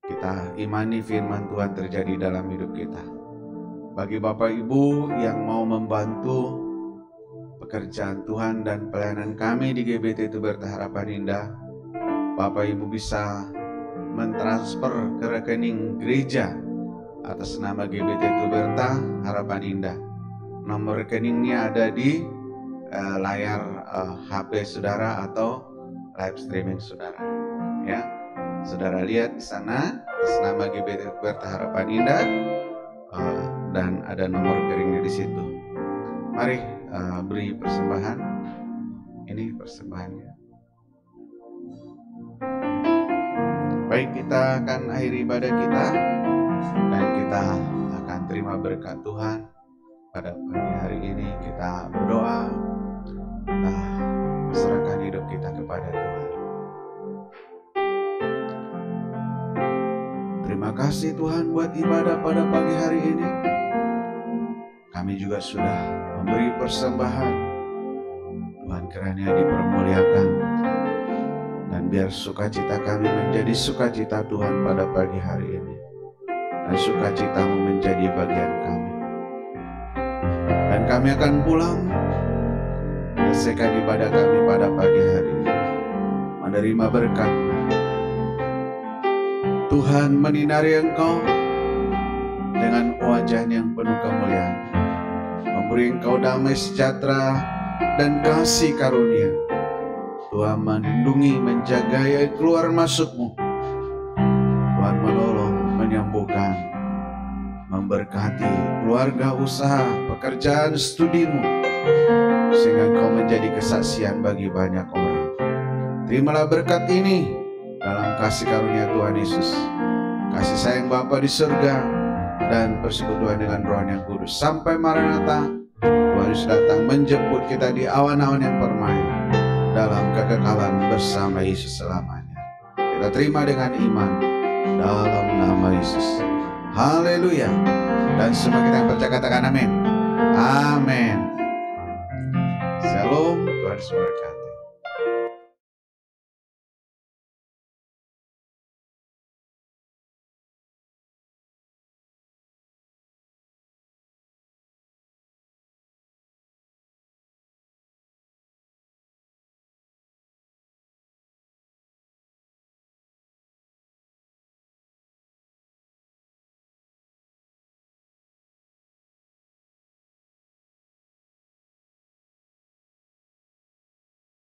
Kita imani firman Tuhan terjadi dalam hidup kita. Bagi Bapak Ibu yang mau membantu pekerjaan Tuhan dan pelayanan kami di GBT Tuberta Harapan Indah, Bapak Ibu bisa mentransfer ke rekening gereja atas nama GBT Tuberta Harapan Indah. Nomor rekeningnya ada di layar HP saudara atau live streaming saudara. Ya, saudara lihat di sana atas nama GBT Tuberta Harapan Indah, dan ada nomor rekeningnya di situ. Mari beri persembahan. Ini persembahannya. Baik, kita akan akhiri ibadah kita dan kita akan terima berkat Tuhan pada pagi hari ini. Kita berdoa, kita serahkan hidup kita kepada Tuhan. Terima kasih Tuhan buat ibadah pada pagi hari ini. Kami juga sudah memberi persembahan. Tuhan kiranya dipermuliakan. Dan biar sukacita kami menjadi sukacita Tuhan pada pagi hari ini. Dan sukacita-Mu menjadi bagian kami. Dan kami akan pulang menyelesaikan ibadah kami pada pagi hari ini, menerima berkat. Tuhan menyinari engkau dengan wajah yang penuh kemuliaan, memberi engkau damai sejahtera dan kasih karunia. Tuhan melindungi, menjaga keluar masukmu. Tuhan menolong, menyembuhkan, memberkati keluarga, usaha, pekerjaan, studimu, sehingga engkau menjadi kesaksian bagi banyak orang. Terimalah berkat ini dalam kasih karunia Tuhan Yesus, kasih sayang Bapa di surga, dan persekutuan dengan Roh yang Kudus. Sampai Maranatha, Tuhan Yesus datang menjemput kita di awan-awan yang permai dalam kekekalan bersama Yesus selamanya. Kita terima dengan iman dalam nama Yesus. Haleluya. Dan semua kita yang percaya katakan amin. Amin. Shalom. Tuhan Yesus berkati.